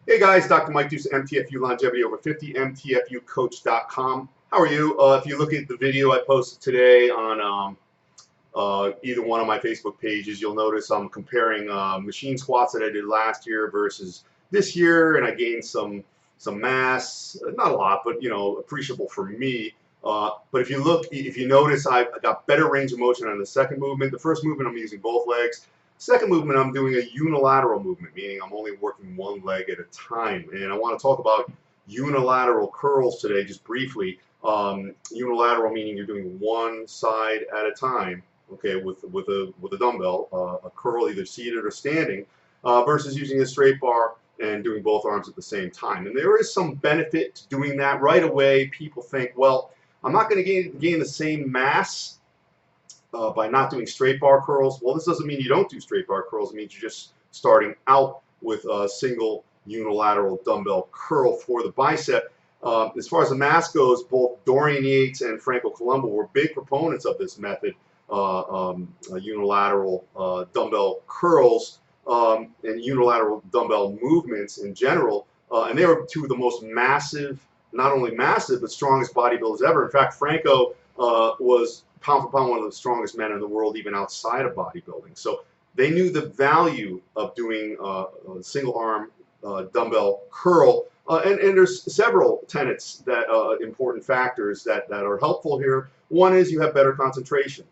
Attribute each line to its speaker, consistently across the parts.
Speaker 1: Hey guys, Dr. Mike Deuce, MTFU Longevity Over 50, MTFUcoach.com. How are you? If you look at the video I posted today on either one of my Facebook pages, you'll notice I'm comparing machine squats that I did last year versus this year, and I gained some mass, not a lot, but appreciable for me. But if you notice, I got better range of motion on the second movement. The first movement I'm using both legs. Second movement, I'm doing a unilateral movement, meaning I'm only working one leg at a time. And I want to talk about unilateral curls today, just briefly. Unilateral meaning you're doing one side at a time, okay, with a dumbbell, a curl either seated or standing, versus using a straight bar and doing both arms at the same time. And there is some benefit to doing that right away. People think, well, I'm not going to gain the same mass by not doing straight bar curls. Well, this doesn't mean you don't do straight bar curls. It means you're just starting out with a single unilateral dumbbell curl for the bicep. As far as the mass goes, both Dorian Yates and Franco Columbu were big proponents of this method, unilateral dumbbell curls and unilateral dumbbell movements in general. And they were two of the most massive, not only massive, but strongest bodybuilders ever. In fact, Franco was pound for pound one of the strongest men in the world, even outside of bodybuilding. So they knew the value of doing a single arm dumbbell curl. And there's several tenets that important factors that are helpful here. One is you have better concentration,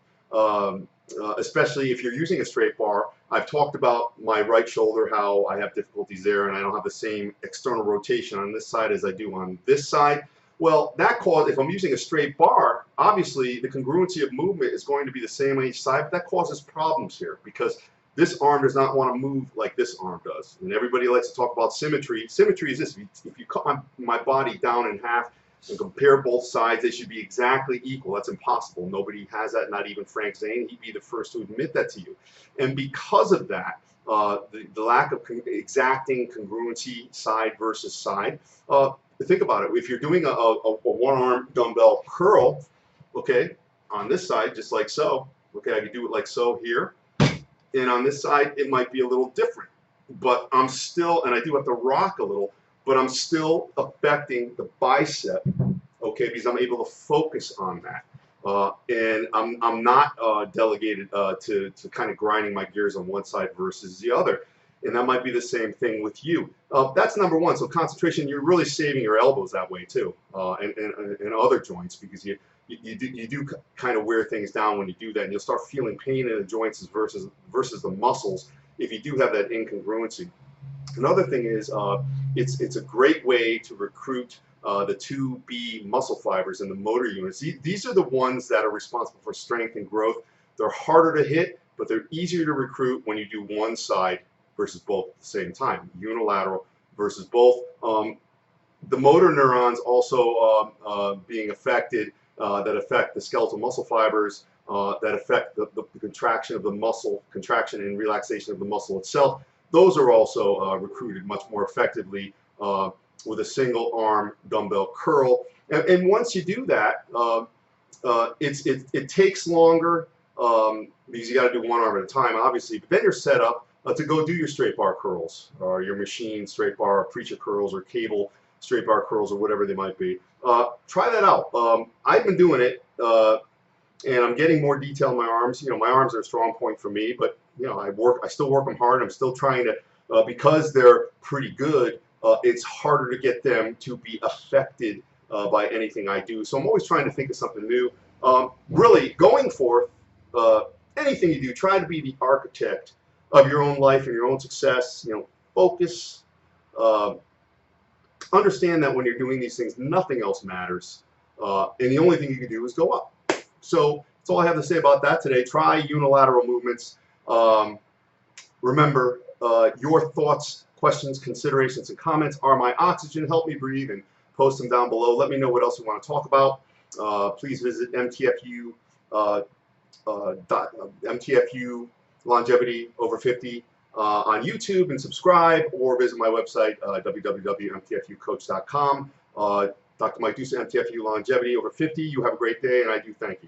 Speaker 1: especially if you're using a straight bar. I've talked about my right shoulder, how I have difficulties there, and I don't have the same external rotation on this side as I do on this side. Well, if I'm using a straight bar, obviously the congruency of movement is going to be the same on each side, but that causes problems here because this arm does not want to move like this arm does. And everybody likes to talk about symmetry. Symmetry is this: if you cut my body down in half and compare both sides, they should be exactly equal. That's impossible. Nobody has that, not even Frank Zane. He'd be the first to admit that to you. And because of that, the lack of exacting congruency side versus side, think about it. If you're doing a one-arm dumbbell curl, okay, on this side, just like so, okay, I could do it like so here. And on this side, it might be a little different. But I'm still, and I do have to rock a little, but I'm still affecting the bicep, okay, because I'm able to focus on that. And I'm not delegated to kind of grinding my gears on one side versus the other. And that might be the same thing with you. That's number one. So concentration, you're really saving your elbows that way too, and other joints, because you do kind of wear things down when you do that, and you'll start feeling pain in the joints versus the muscles if you do have that incongruency. Another thing is it's a great way to recruit the 2B muscle fibers in the motor units. These are the ones that are responsible for strength and growth. They're harder to hit, but they're easier to recruit when you do one side versus both at the same time, unilateral versus both. The motor neurons also being affected, that affect the skeletal muscle fibers, that affect the contraction of the muscle, contraction and relaxation of the muscle itself. Those are also recruited much more effectively with a single arm dumbbell curl. And once you do that, it takes longer because you got to do one arm at a time, obviously, but then you're set up to go do your straight bar curls or your machine straight bar, preacher curls, or cable straight bar curls, or whatever they might be. Try that out. I've been doing it, and I'm getting more detail in my arms. My arms are a strong point for me, but I still work them hard. I'm still trying to, because they're pretty good, it's harder to get them to be affected by anything I do. So I'm always trying to think of something new. Really, going forth, anything you do, try to be the architect of your own life and your own success. Focus. Understand that when you're doing these things, nothing else matters, and the only thing you can do is go up. So that's all I have to say about that today. Try unilateral movements. Remember, your thoughts, questions, considerations, and comments are my oxygen. Help me breathe, and post them down below. Let me know what else you want to talk about. Please visit MTFU, MTFU Longevity Over 50 on YouTube and subscribe, or visit my website, www.mtfucoach.com. Dr. Mike Deuce, MTFU Longevity Over 50. You have a great day, and I do thank you.